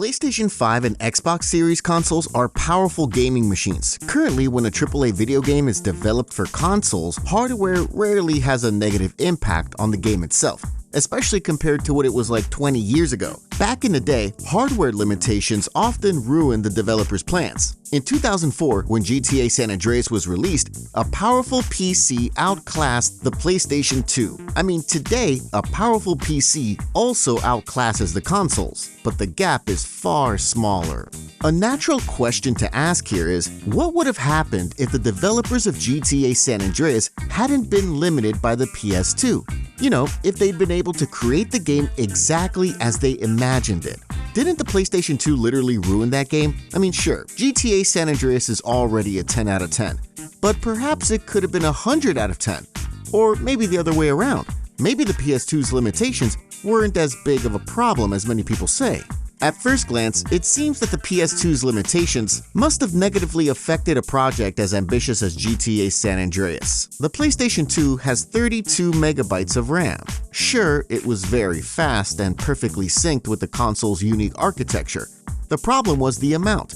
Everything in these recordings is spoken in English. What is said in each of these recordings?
PlayStation 5 and Xbox Series consoles are powerful gaming machines. Currently, when a AAA video game is developed for consoles, hardware rarely has a negative impact on the game itself, especially compared to what it was like 20 years ago. Back in the day, hardware limitations often ruined the developers' plans. In 2004, when GTA San Andreas was released, a powerful PC outclassed the PlayStation 2. I mean, today, a powerful PC also outclasses the consoles, but the gap is far smaller. A natural question to ask here is, what would have happened if the developers of GTA San Andreas hadn't been limited by the PS2? You know, if they'd been able to create the game exactly as they imagined it. Didn't the PlayStation 2 literally ruin that game? I mean, sure, GTA San Andreas is already a 10 out of 10, but perhaps it could have been a 100 out of 10. Or maybe the other way around. Maybe the PS2's limitations weren't as big of a problem as many people say. At first glance, it seems that the PS2's limitations must have negatively affected a project as ambitious as GTA San Andreas. The PlayStation 2 has 32 megabytes of RAM. Sure, it was very fast and perfectly synced with the console's unique architecture. The problem was the amount.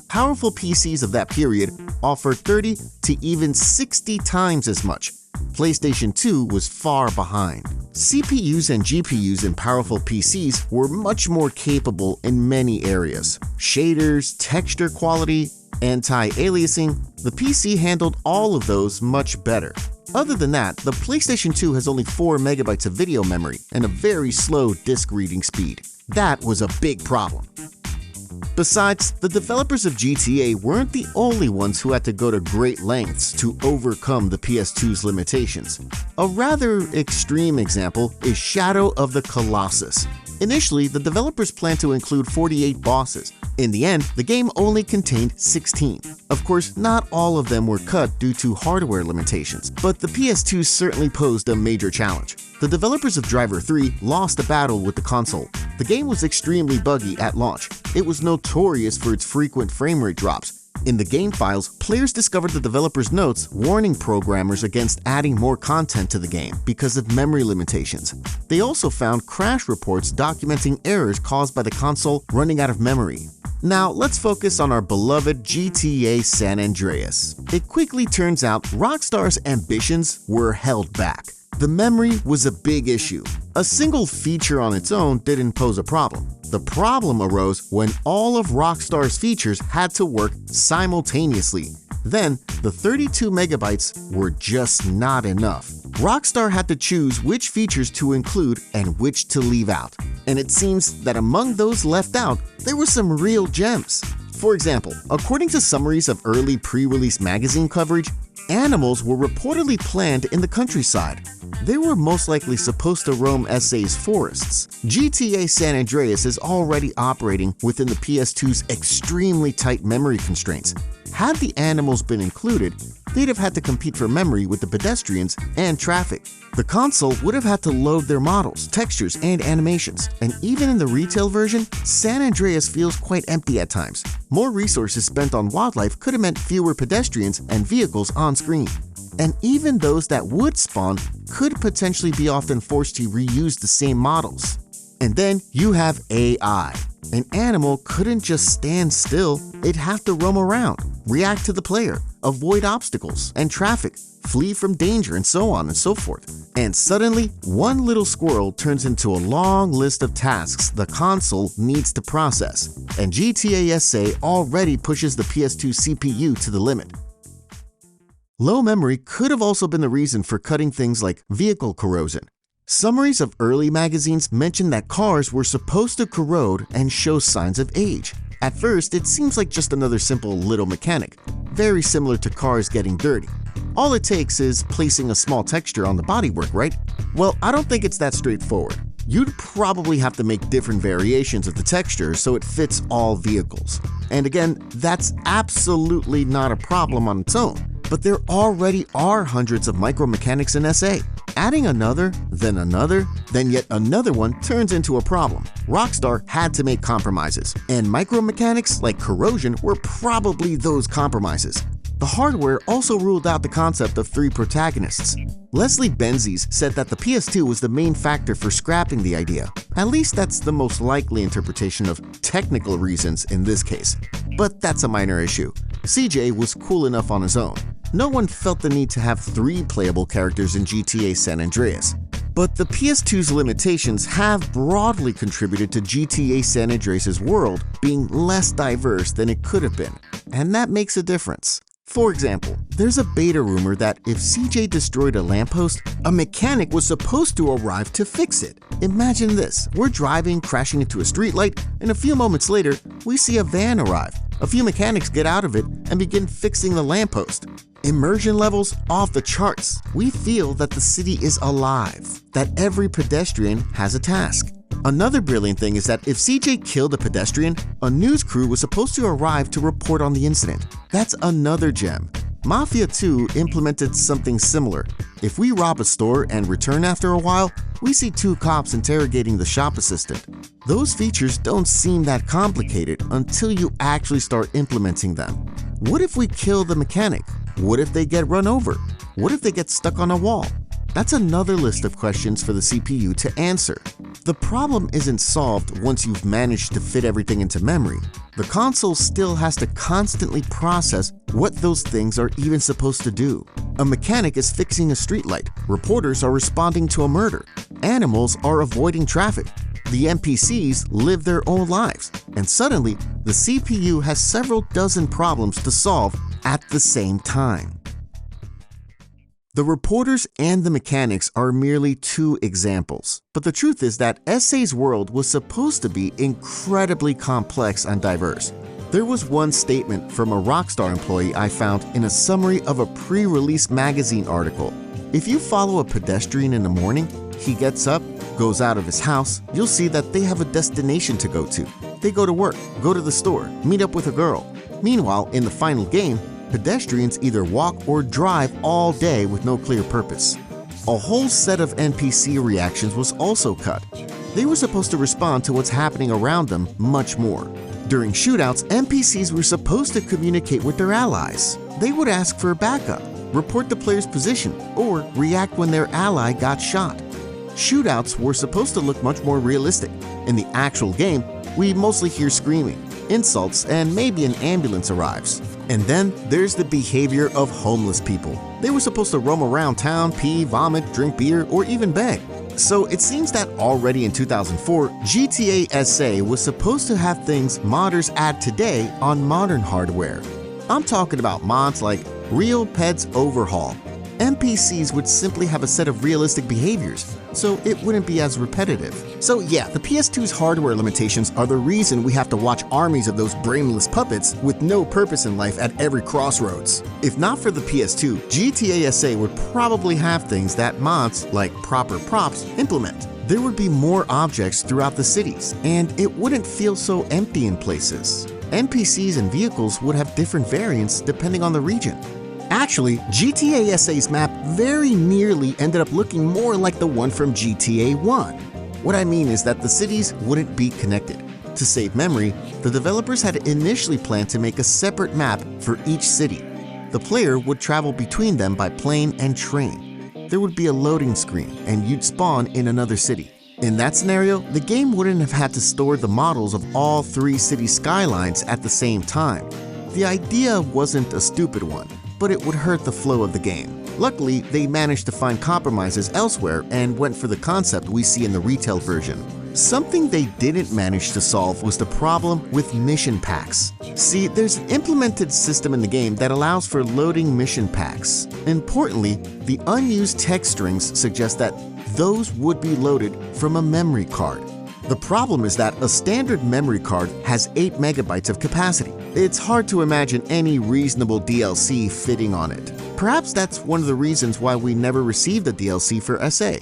Powerful PCs of that period offered 30 to even 60 times as much. PlayStation 2 was far behind. CPUs and GPUs in powerful PCs were much more capable in many areas. Shaders, texture quality, anti-aliasing, the PC handled all of those much better. Other than that, the PlayStation 2 has only 4 megabytes of video memory and a very slow disk reading speed. That was a big problem. Besides, the developers of GTA weren't the only ones who had to go to great lengths to overcome the PS2's limitations. A rather extreme example is Shadow of the Colossus. Initially, the developers planned to include 48 bosses. In the end, the game only contained 16. Of course, not all of them were cut due to hardware limitations, but the PS2 certainly posed a major challenge. The developers of Driver 3 lost a battle with the console. The game was extremely buggy at launch. It was notorious for its frequent frame rate drops. In the game files, players discovered the developers' notes warning programmers against adding more content to the game because of memory limitations. They also found crash reports documenting errors caused by the console running out of memory. Now, let's focus on our beloved GTA San Andreas. It quickly turns out Rockstar's ambitions were held back. The memory was a big issue. A single feature on its own didn't pose a problem. The problem arose when all of Rockstar's features had to work simultaneously. Then, the 32 megabytes were just not enough. Rockstar had to choose which features to include and which to leave out. And it seems that among those left out, there were some real gems. For example, according to summaries of early pre-release magazine coverage, animals were reportedly planned in the countryside. They were most likely supposed to roam SA's forests. GTA San Andreas is already operating within the PS2's extremely tight memory constraints. Had the animals been included, they'd have had to compete for memory with the pedestrians and traffic. The console would have had to load their models, textures, and animations. And even in the retail version, San Andreas feels quite empty at times. More resources spent on wildlife could have meant fewer pedestrians and vehicles on screen. And even those that would spawn could potentially be often forced to reuse the same models. And then you have AI. An animal couldn't just stand still, it'd have to roam around, react to the player, avoid obstacles and traffic, flee from danger, and so on and so forth. And suddenly, one little squirrel turns into a long list of tasks the console needs to process, and GTA SA already pushes the PS2 CPU to the limit. Low memory could have also been the reason for cutting things like vehicle corrosion. Summaries of early magazines mentioned that cars were supposed to corrode and show signs of age. At first, it seems like just another simple little mechanic, very similar to cars getting dirty. All it takes is placing a small texture on the bodywork, right? Well, I don't think it's that straightforward. You'd probably have to make different variations of the texture so it fits all vehicles. And again, that's absolutely not a problem on its own. But there already are hundreds of micromechanics in SA. Adding another, then yet another one turns into a problem. Rockstar had to make compromises, and micromechanics like corrosion were probably those compromises. The hardware also ruled out the concept of 3 protagonists. Leslie Benzies said that the PS2 was the main factor for scrapping the idea. At least that's the most likely interpretation of technical reasons in this case. But that's a minor issue. CJ was cool enough on his own. No one felt the need to have 3 playable characters in GTA San Andreas. But the PS2's limitations have broadly contributed to GTA San Andreas' world being less diverse than it could have been, and that makes a difference. For example, there's a beta rumor that if CJ destroyed a lamppost, a mechanic was supposed to arrive to fix it. Imagine this, we're driving, crashing into a streetlight, and a few moments later, we see a van arrive. A few mechanics get out of it and begin fixing the lamppost. Immersion levels off the charts. We feel that the city is alive, that every pedestrian has a task. Another brilliant thing is that if CJ killed a pedestrian, a news crew was supposed to arrive to report on the incident. That's another gem. Mafia 2 implemented something similar. If we rob a store and return after a while, we see 2 cops interrogating the shop assistant. Those features don't seem that complicated until you actually start implementing them. What if we kill the mechanic? What if they get run over? What if they get stuck on a wall? That's another list of questions for the CPU to answer. The problem isn't solved once you've managed to fit everything into memory. The console still has to constantly process what those things are even supposed to do. A mechanic is fixing a streetlight, reporters are responding to a murder, animals are avoiding traffic, the NPCs live their own lives, and suddenly the CPU has several dozen problems to solve at the same time. The reporters and the mechanics are merely 2 examples, but the truth is that SA's world was supposed to be incredibly complex and diverse. There was one statement from a Rockstar employee I found in a summary of a pre-release magazine article. If you follow a pedestrian in the morning, he gets up, goes out of his house, you'll see that they have a destination to go to. They go to work, go to the store, meet up with a girl. Meanwhile, in the final game, pedestrians either walk or drive all day with no clear purpose. A whole set of NPC reactions was also cut. They were supposed to respond to what's happening around them much more. During shootouts, NPCs were supposed to communicate with their allies. They would ask for backup, report the player's position, or react when their ally got shot. Shootouts were supposed to look much more realistic. In the actual game, we mostly hear screaming, insults, and maybe an ambulance arrives. And then there's the behavior of homeless people. They were supposed to roam around town, pee, vomit, drink beer, or even beg. So it seems that already in 2004, GTA SA was supposed to have things modders add today on modern hardware. I'm talking about mods like Real Pets Overhaul. NPCs would simply have a set of realistic behaviors, so it wouldn't be as repetitive. So yeah, the PS2's hardware limitations are the reason we have to watch armies of those brainless puppets with no purpose in life at every crossroads. If not for the PS2, GTA SA would probably have things that mods, like proper props, implement. There would be more objects throughout the cities, and it wouldn't feel so empty in places. NPCs and vehicles would have different variants depending on the region. Actually, GTA SA's map very nearly ended up looking more like the one from GTA 1. What I mean is that the cities wouldn't be connected. To save memory, the developers had initially planned to make a separate map for each city. The player would travel between them by plane and train. There would be a loading screen, and you'd spawn in another city. In that scenario, the game wouldn't have had to store the models of all 3 city skylines at the same time. The idea wasn't a stupid one, but it would hurt the flow of the game. Luckily, they managed to find compromises elsewhere and went for the concept we see in the retail version. Something they didn't manage to solve was the problem with mission packs. See, there's an implemented system in the game that allows for loading mission packs. Importantly, the unused text strings suggest that those would be loaded from a memory card. The problem is that a standard memory card has 8 megabytes of capacity. It's hard to imagine any reasonable DLC fitting on it. Perhaps that's one of the reasons why we never received a DLC for SA.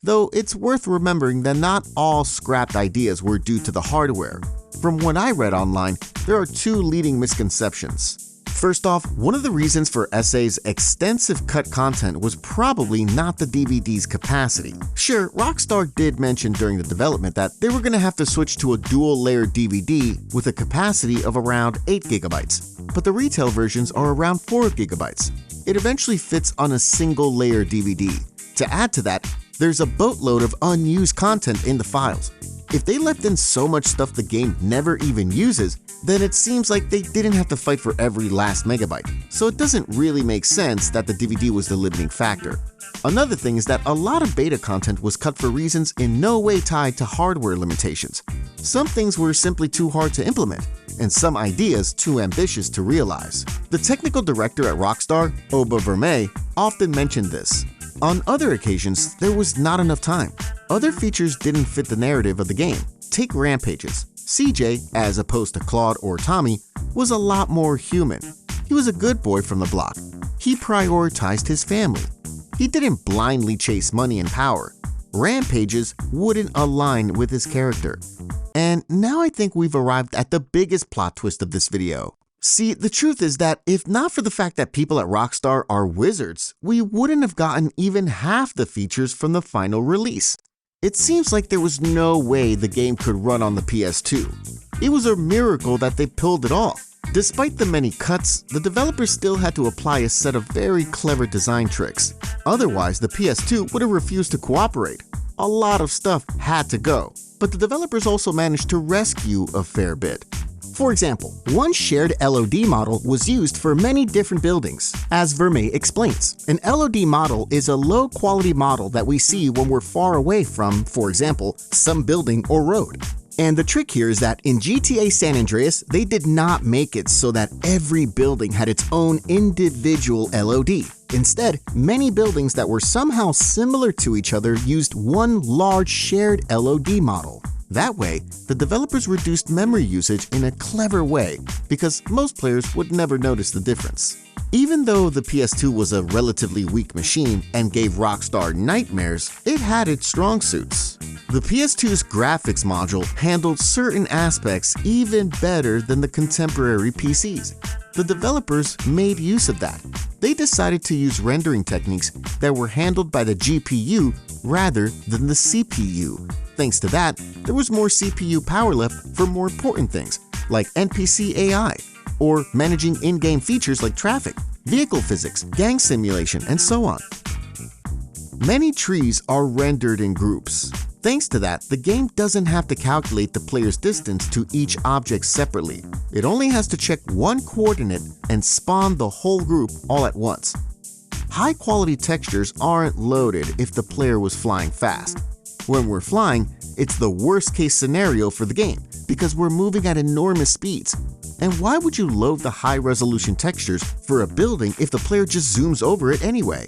Though it's worth remembering that not all scrapped ideas were due to the hardware. From what I read online, there are 2 leading misconceptions. First off, one of the reasons for SA's extensive cut content was probably not the DVD's capacity. Sure, Rockstar did mention during the development that they were going to have to switch to a dual-layer DVD with a capacity of around 8 GB, but the retail versions are around 4 GB. It eventually fits on a single-layer DVD. To add to that, there's a boatload of unused content in the files. If they left in so much stuff the game never even uses, then it seems like they didn't have to fight for every last megabyte, so it doesn't really make sense that the DVD was the limiting factor. Another thing is that a lot of beta content was cut for reasons in no way tied to hardware limitations. Some things were simply too hard to implement, and some ideas too ambitious to realize. The technical director at Rockstar, Oba Vermey, often mentioned this. On other occasions, there was not enough time. Other features didn't fit the narrative of the game. Take rampages. CJ, as opposed to Claude or Tommy, was a lot more human. He was a good boy from the block. He prioritized his family. He didn't blindly chase money and power. Rampages wouldn't align with his character. And now I think we've arrived at the biggest plot twist of this video. See, the truth is that if not for the fact that people at Rockstar are wizards, we wouldn't have gotten even half the features from the final release. It seems like there was no way the game could run on the PS2. It was a miracle that they pulled it off. Despite the many cuts, the developers still had to apply a set of very clever design tricks. Otherwise, the PS2 would have refused to cooperate. A lot of stuff had to go, but the developers also managed to rescue a fair bit. For example, one shared LOD model was used for many different buildings. As Vermey explains, an LOD model is a low-quality model that we see when we're far away from, for example, some building or road. And the trick here is that in GTA San Andreas, they did not make it so that every building had its own individual LOD. Instead, many buildings that were somehow similar to each other used one large shared LOD model. That way, the developers reduced memory usage in a clever way because most players would never notice the difference. Even though the PS2 was a relatively weak machine and gave Rockstar nightmares, it had its strong suits. The PS2's graphics module handled certain aspects even better than the contemporary PCs. The developers made use of that. They decided to use rendering techniques that were handled by the GPU rather than the CPU. Thanks to that, there was more CPU power left for more important things, like NPC AI, or managing in-game features like traffic, vehicle physics, gang simulation, and so on. Many trees are rendered in groups. Thanks to that, the game doesn't have to calculate the player's distance to each object separately. It only has to check one coordinate and spawn the whole group all at once. High-quality textures aren't loaded if the player was flying fast. When we're flying, it's the worst-case scenario for the game because we're moving at enormous speeds. And why would you load the high-resolution textures for a building if the player just zooms over it anyway?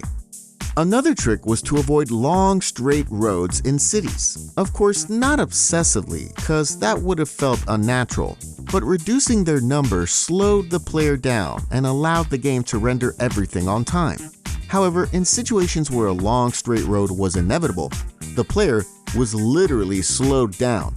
Another trick was to avoid long, straight roads in cities. Of course, not obsessively, cause that would have felt unnatural, but reducing their number slowed the player down and allowed the game to render everything on time. However, in situations where a long, straight road was inevitable, the player was literally slowed down.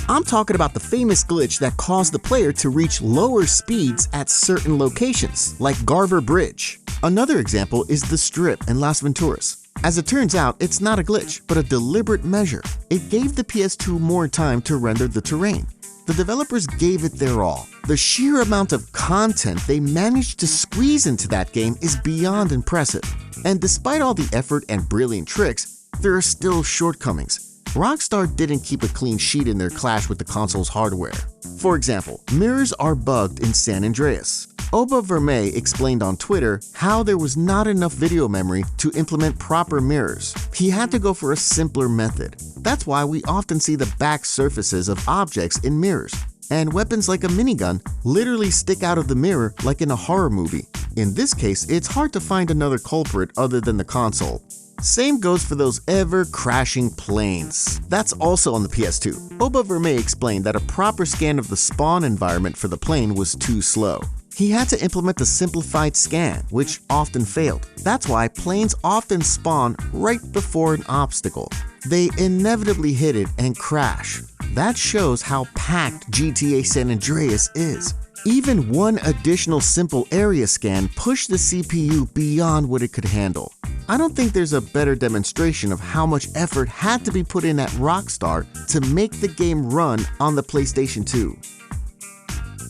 I'm talking about the famous glitch that caused the player to reach lower speeds at certain locations, like Garver Bridge. Another example is the Strip in Las Venturas. As it turns out, it's not a glitch, but a deliberate measure. It gave the PS2 more time to render the terrain. The developers gave it their all. The sheer amount of content they managed to squeeze into that game is beyond impressive. And despite all the effort and brilliant tricks, there are still shortcomings. Rockstar didn't keep a clean sheet in their clash with the console's hardware. For example, mirrors are bugged in San Andreas. Oba Vermey explained on Twitter how there was not enough video memory to implement proper mirrors. He had to go for a simpler method. That's why we often see the back surfaces of objects in mirrors. And weapons like a minigun literally stick out of the mirror like in a horror movie. In this case, it's hard to find another culprit other than the console. Same goes for those ever-crashing planes. That's also on the PS2. Oba Vermey explained that a proper scan of the spawn environment for the plane was too slow. He had to implement the simplified scan, which often failed. That's why planes often spawn right before an obstacle. They inevitably hit it and crash. That shows how packed GTA San Andreas is. Even one additional simple area scan pushed the CPU beyond what it could handle. I don't think there's a better demonstration of how much effort had to be put in at Rockstar to make the game run on the PlayStation 2.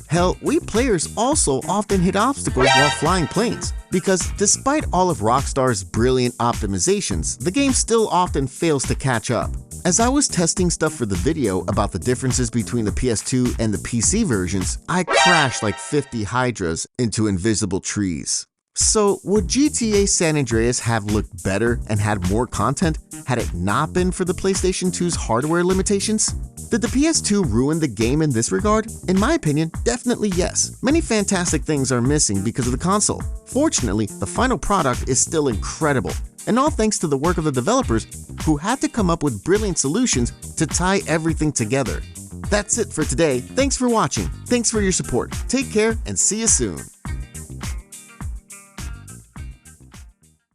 Hell, we players also often hit obstacles while flying planes, because despite all of Rockstar's brilliant optimizations, the game still often fails to catch up. As I was testing stuff for the video about the differences between the PS2 and the PC versions, I crashed like 50 Hydras into invisible trees. So would GTA San Andreas have looked better and had more content had it not been for the PlayStation 2's hardware limitations? Did the PS2 ruin the game in this regard? In my opinion, definitely yes. Many fantastic things are missing because of the console. Fortunately, the final product is still incredible, and all thanks to the work of the developers who had to come up with brilliant solutions to tie everything together. That's it for today. Thanks for watching. Thanks for your support. Take care and see you soon.